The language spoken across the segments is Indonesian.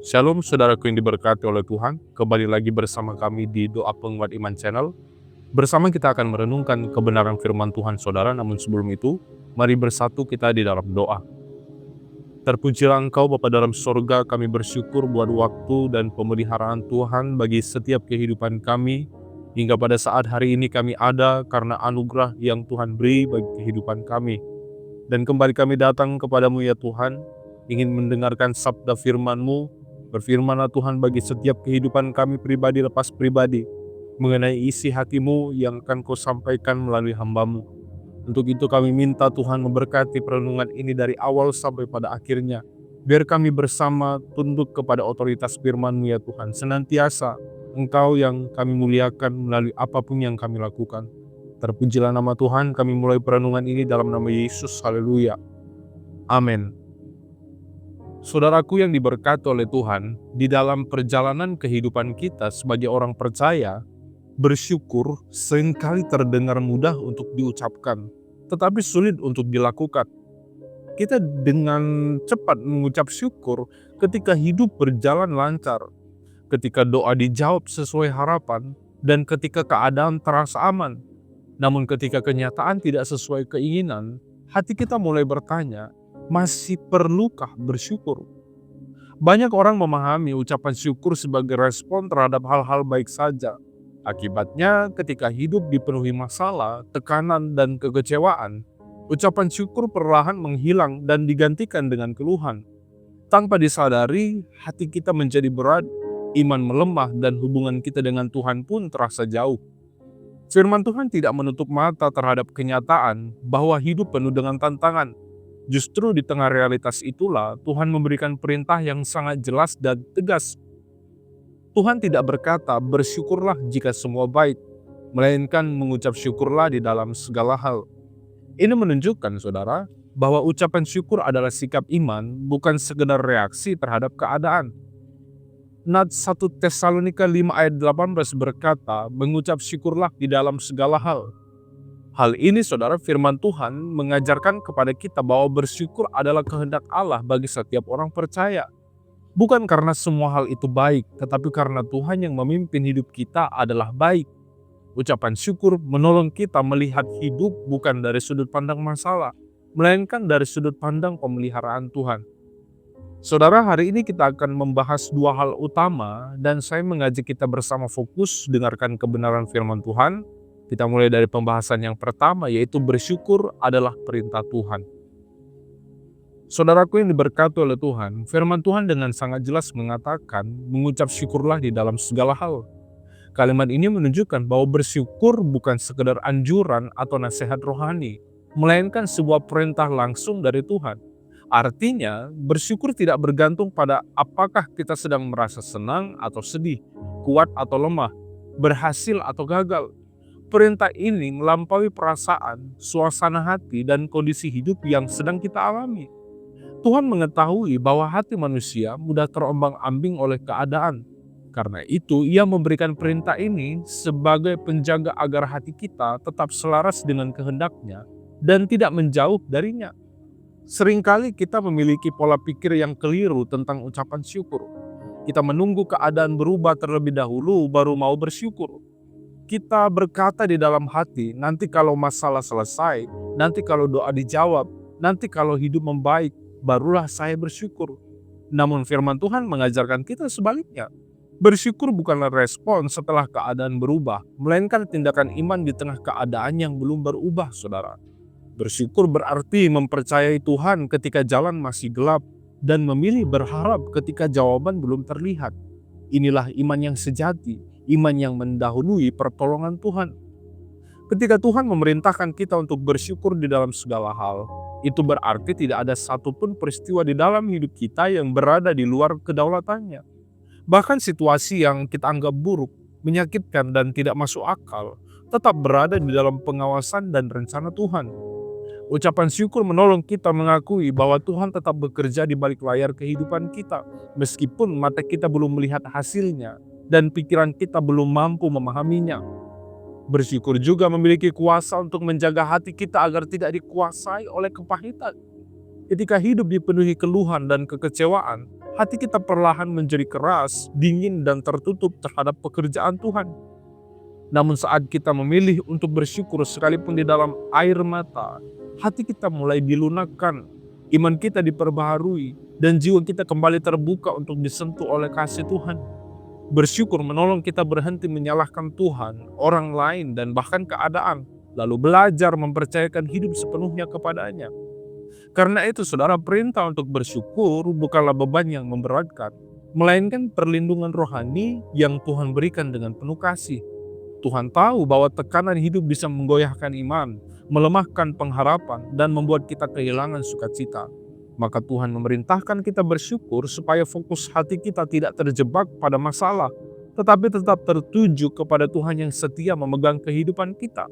Shalom saudaraku yang diberkati oleh Tuhan, kembali lagi bersama kami di Doa Penguat Iman Channel. Bersama kita akan merenungkan kebenaran firman Tuhan saudara, namun sebelum itu, mari bersatu kita di dalam doa. Terpujilah Engkau Bapa dalam sorga, kami bersyukur buat waktu dan pemeliharaan Tuhan bagi setiap kehidupan kami, hingga pada saat hari ini kami ada karena anugerah yang Tuhan beri bagi kehidupan kami. Dan kembali kami datang kepadamu ya Tuhan, ingin mendengarkan sabda firman-Mu. Berfirmanlah Tuhan bagi setiap kehidupan kami pribadi lepas pribadi, mengenai isi hati-Mu yang akan Kau sampaikan melalui hamba-Mu. Untuk itu kami minta Tuhan memberkati perenungan ini dari awal sampai pada akhirnya. Biar kami bersama tunduk kepada otoritas firman-Mu ya Tuhan. Senantiasa Engkau yang kami muliakan melalui apapun yang kami lakukan. Terpujilah nama Tuhan, kami mulai perenungan ini dalam nama Yesus. Haleluya. Amin. Saudaraku yang diberkati oleh Tuhan, di dalam perjalanan kehidupan kita sebagai orang percaya, bersyukur seringkali terdengar mudah untuk diucapkan, tetapi sulit untuk dilakukan. Kita dengan cepat mengucap syukur ketika hidup berjalan lancar, ketika doa dijawab sesuai harapan, dan ketika keadaan terasa aman. Namun ketika kenyataan tidak sesuai keinginan, hati kita mulai bertanya, masih perlukah bersyukur? Banyak orang memahami ucapan syukur sebagai respon terhadap hal-hal baik saja. Akibatnya, ketika hidup dipenuhi masalah, tekanan, dan kekecewaan, ucapan syukur perlahan menghilang dan digantikan dengan keluhan. Tanpa disadari, hati kita menjadi berat, iman melemah, dan hubungan kita dengan Tuhan pun terasa jauh. Firman Tuhan tidak menutup mata terhadap kenyataan bahwa hidup penuh dengan tantangan. Justru di tengah realitas itulah Tuhan memberikan perintah yang sangat jelas dan tegas. Tuhan tidak berkata, bersyukurlah jika semua baik, melainkan mengucap syukurlah di dalam segala hal. Ini menunjukkan, saudara, bahwa ucapan syukur adalah sikap iman, bukan sekedar reaksi terhadap keadaan. Nats 1 Tesalonika 5 ayat 18 berkata, mengucap syukurlah di dalam segala hal. Hal ini, saudara, firman Tuhan mengajarkan kepada kita bahwa bersyukur adalah kehendak Allah bagi setiap orang percaya. Bukan karena semua hal itu baik, tetapi karena Tuhan yang memimpin hidup kita adalah baik. Ucapan syukur menolong kita melihat hidup bukan dari sudut pandang masalah, melainkan dari sudut pandang pemeliharaan Tuhan. Saudara, hari ini kita akan membahas dua hal utama dan saya mengajak kita bersama fokus dengarkan kebenaran firman Tuhan. Kita mulai dari pembahasan yang pertama, yaitu bersyukur adalah perintah Tuhan. Saudaraku yang diberkati oleh Tuhan, firman Tuhan dengan sangat jelas mengatakan, mengucap syukurlah di dalam segala hal. Kalimat ini menunjukkan bahwa bersyukur bukan sekedar anjuran atau nasihat rohani, melainkan sebuah perintah langsung dari Tuhan. Artinya, bersyukur tidak bergantung pada apakah kita sedang merasa senang atau sedih, kuat atau lemah, berhasil atau gagal. Perintah ini melampaui perasaan, suasana hati, dan kondisi hidup yang sedang kita alami. Tuhan mengetahui bahwa hati manusia mudah terombang-ambing oleh keadaan. Karena itu, Ia memberikan perintah ini sebagai penjaga agar hati kita tetap selaras dengan kehendak-Nya dan tidak menjauh darinya. Seringkali kita memiliki pola pikir yang keliru tentang ucapan syukur. Kita menunggu keadaan berubah terlebih dahulu baru mau bersyukur. Kita berkata di dalam hati, nanti kalau masalah selesai, nanti kalau doa dijawab, nanti kalau hidup membaik, barulah saya bersyukur. Namun firman Tuhan mengajarkan kita sebaliknya. Bersyukur bukanlah respon setelah keadaan berubah, melainkan tindakan iman di tengah keadaan yang belum berubah, saudara. Bersyukur berarti mempercayai Tuhan ketika jalan masih gelap dan memilih berharap ketika jawaban belum terlihat. Inilah iman yang sejati, iman yang mendahului pertolongan Tuhan. Ketika Tuhan memerintahkan kita untuk bersyukur di dalam segala hal, itu berarti tidak ada satupun peristiwa di dalam hidup kita yang berada di luar kedaulatannya. Bahkan situasi yang kita anggap buruk, menyakitkan, dan tidak masuk akal, tetap berada di dalam pengawasan dan rencana Tuhan. Ucapan syukur menolong kita mengakui bahwa Tuhan tetap bekerja di balik layar kehidupan kita, meskipun mata kita belum melihat hasilnya dan pikiran kita belum mampu memahaminya. Bersyukur juga memiliki kuasa untuk menjaga hati kita agar tidak dikuasai oleh kepahitan. Ketika hidup dipenuhi keluhan dan kekecewaan, hati kita perlahan menjadi keras, dingin, dan tertutup terhadap pekerjaan Tuhan. Namun saat kita memilih untuk bersyukur sekalipun di dalam air mata, hati kita mulai dilunakkan, iman kita diperbaharui, dan jiwa kita kembali terbuka untuk disentuh oleh kasih Tuhan. Bersyukur menolong kita berhenti menyalahkan Tuhan, orang lain, dan bahkan keadaan, lalu belajar mempercayakan hidup sepenuhnya kepadanya. Karena itu, saudara, perintah untuk bersyukur bukanlah beban yang memberatkan, melainkan perlindungan rohani yang Tuhan berikan dengan penuh kasih. Tuhan tahu bahwa tekanan hidup bisa menggoyahkan iman, melemahkan pengharapan, dan membuat kita kehilangan sukacita. Maka Tuhan memerintahkan kita bersyukur supaya fokus hati kita tidak terjebak pada masalah, tetapi tetap tertuju kepada Tuhan yang setia memegang kehidupan kita.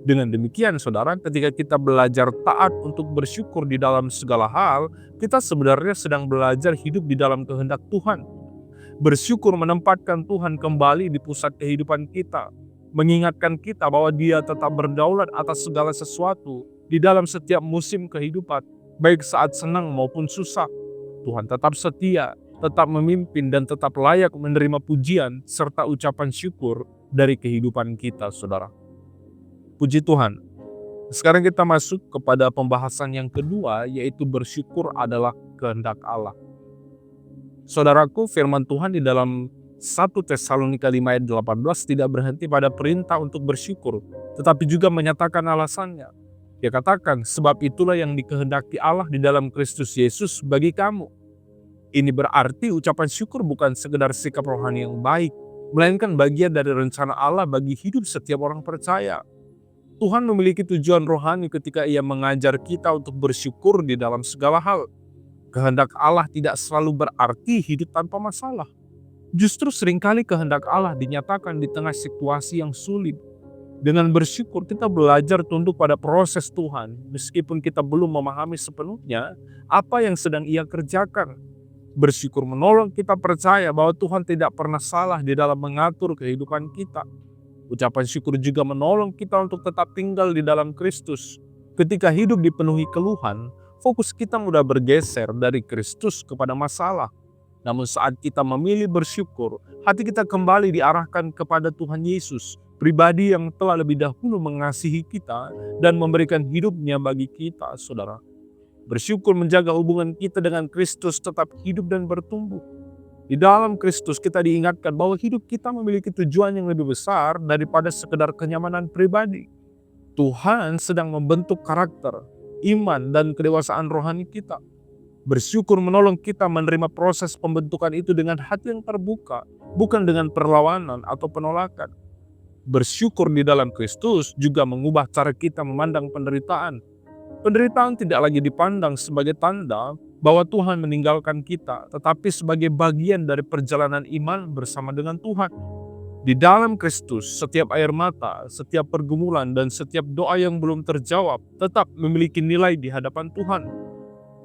Dengan demikian, saudara, ketika kita belajar taat untuk bersyukur di dalam segala hal, kita sebenarnya sedang belajar hidup di dalam kehendak Tuhan. Bersyukur menempatkan Tuhan kembali di pusat kehidupan kita, mengingatkan kita bahwa Dia tetap berdaulat atas segala sesuatu di dalam setiap musim kehidupan, baik saat senang maupun susah. Tuhan tetap setia, tetap memimpin, dan tetap layak menerima pujian serta ucapan syukur dari kehidupan kita, saudara. Puji Tuhan. Sekarang kita masuk kepada pembahasan yang kedua, yaitu bersyukur adalah kehendak Allah. Saudaraku, firman Tuhan di dalam 1 Tesalonika 5 ayat 18 tidak berhenti pada perintah untuk bersyukur, tetapi juga menyatakan alasannya. Dia katakan, sebab itulah yang dikehendaki Allah di dalam Kristus Yesus bagi kamu. Ini berarti ucapan syukur bukan sekedar sikap rohani yang baik, melainkan bagian dari rencana Allah bagi hidup setiap orang percaya. Tuhan memiliki tujuan rohani ketika Ia mengajar kita untuk bersyukur di dalam segala hal. Kehendak Allah tidak selalu berarti hidup tanpa masalah. Justru seringkali kehendak Allah dinyatakan di tengah situasi yang sulit. Dengan bersyukur kita belajar tunduk pada proses Tuhan, meskipun kita belum memahami sepenuhnya apa yang sedang Ia kerjakan. Bersyukur menolong kita percaya bahwa Tuhan tidak pernah salah di dalam mengatur kehidupan kita. Ucapan syukur juga menolong kita untuk tetap tinggal di dalam Kristus. Ketika hidup dipenuhi keluhan, fokus kita mudah bergeser dari Kristus kepada masalah. Namun saat kita memilih bersyukur, hati kita kembali diarahkan kepada Tuhan Yesus, pribadi yang telah lebih dahulu mengasihi kita dan memberikan hidupnya bagi kita, saudara. Bersyukur menjaga hubungan kita dengan Kristus tetap hidup dan bertumbuh. Di dalam Kristus kita diingatkan bahwa hidup kita memiliki tujuan yang lebih besar daripada sekedar kenyamanan pribadi. Tuhan sedang membentuk karakter, iman, dan kedewasaan rohani kita. Bersyukur menolong kita menerima proses pembentukan itu dengan hati yang terbuka, bukan dengan perlawanan atau penolakan. Bersyukur di dalam Kristus juga mengubah cara kita memandang penderitaan. Penderitaan tidak lagi dipandang sebagai tanda bahwa Tuhan meninggalkan kita, tetapi sebagai bagian dari perjalanan iman bersama dengan Tuhan. Di dalam Kristus, setiap air mata, setiap pergumulan, dan setiap doa yang belum terjawab tetap memiliki nilai di hadapan Tuhan.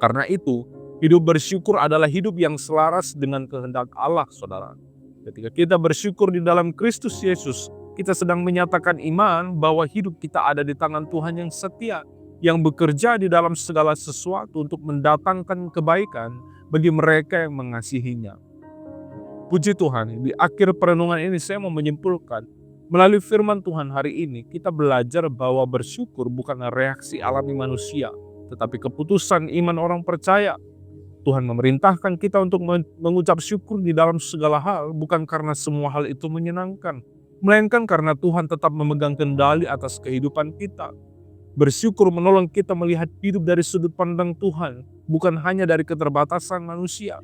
Karena itu, hidup bersyukur adalah hidup yang selaras dengan kehendak Allah, saudara. Ketika kita bersyukur di dalam Kristus Yesus, kita sedang menyatakan iman bahwa hidup kita ada di tangan Tuhan yang setia, yang bekerja di dalam segala sesuatu untuk mendatangkan kebaikan bagi mereka yang mengasihinya. Puji Tuhan, di akhir perenungan ini saya mau menyimpulkan, melalui firman Tuhan hari ini, kita belajar bahwa bersyukur bukanlah reaksi alami manusia, tetapi keputusan iman orang percaya. Tuhan memerintahkan kita untuk mengucap syukur di dalam segala hal, bukan karena semua hal itu menyenangkan, melainkan karena Tuhan tetap memegang kendali atas kehidupan kita. Bersyukur menolong kita melihat hidup dari sudut pandang Tuhan, bukan hanya dari keterbatasan manusia.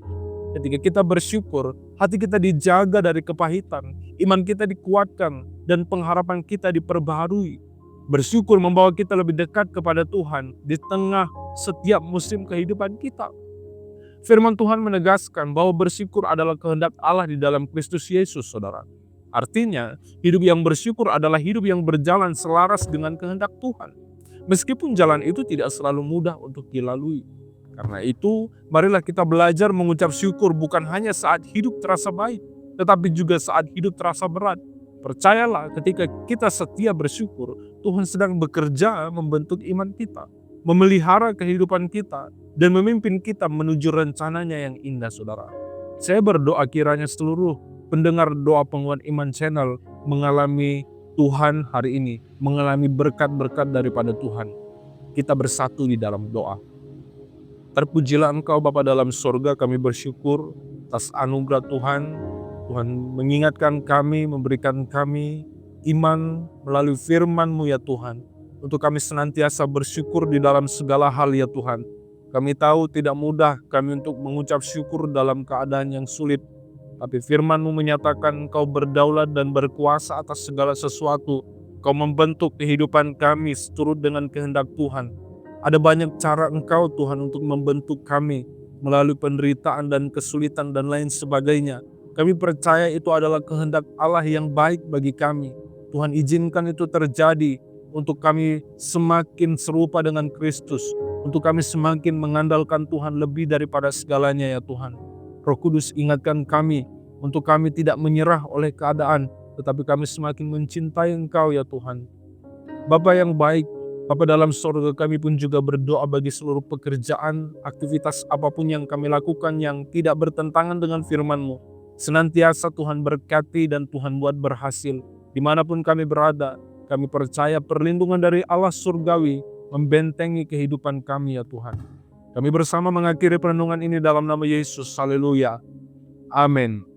Ketika kita bersyukur, hati kita dijaga dari kepahitan, iman kita dikuatkan, dan pengharapan kita diperbaharui. Bersyukur membawa kita lebih dekat kepada Tuhan di tengah setiap musim kehidupan kita. Firman Tuhan menegaskan bahwa bersyukur adalah kehendak Allah di dalam Kristus Yesus, saudara. Artinya, hidup yang bersyukur adalah hidup yang berjalan selaras dengan kehendak Tuhan. Meskipun jalan itu tidak selalu mudah untuk dilalui. Karena itu, marilah kita belajar mengucap syukur bukan hanya saat hidup terasa baik, tetapi juga saat hidup terasa berat. Percayalah, ketika kita setia bersyukur, Tuhan sedang bekerja membentuk iman kita, memelihara kehidupan kita, dan memimpin kita menuju rencananya yang indah, saudara. Saya berdoa kiranya seluruh pendengar doa Penguat Iman Channel mengalami Tuhan hari ini, mengalami berkat-berkat daripada Tuhan. Kita bersatu di dalam doa. Terpujilah Engkau Bapa dalam surga, kami bersyukur atas anugerah Tuhan. Tuhan mengingatkan kami, memberikan kami iman melalui firman-Mu ya Tuhan. Untuk kami senantiasa bersyukur di dalam segala hal ya Tuhan. Kami tahu tidak mudah kami untuk mengucap syukur dalam keadaan yang sulit. Tapi firman-Mu menyatakan Engkau berdaulat dan berkuasa atas segala sesuatu. Kau membentuk kehidupan kami seturut dengan kehendak Tuhan. Ada banyak cara Engkau Tuhan untuk membentuk kami melalui penderitaan dan kesulitan dan lain sebagainya. Kami percaya itu adalah kehendak Allah yang baik bagi kami. Tuhan izinkan itu terjadi untuk kami semakin serupa dengan Kristus. Untuk kami semakin mengandalkan Tuhan lebih daripada segalanya ya Tuhan. Roh Kudus ingatkan kami untuk kami tidak menyerah oleh keadaan, tetapi kami semakin mencintai Engkau ya Tuhan. Bapa yang baik, Bapa dalam surga, kami pun juga berdoa bagi seluruh pekerjaan, aktivitas apapun yang kami lakukan yang tidak bertentangan dengan firman-Mu. Senantiasa Tuhan berkati dan Tuhan buat berhasil. Dimanapun kami berada, kami percaya perlindungan dari Allah surgawi membentengi kehidupan kami ya Tuhan. Kami bersama mengakhiri perenungan ini dalam nama Yesus. Haleluya. Amin.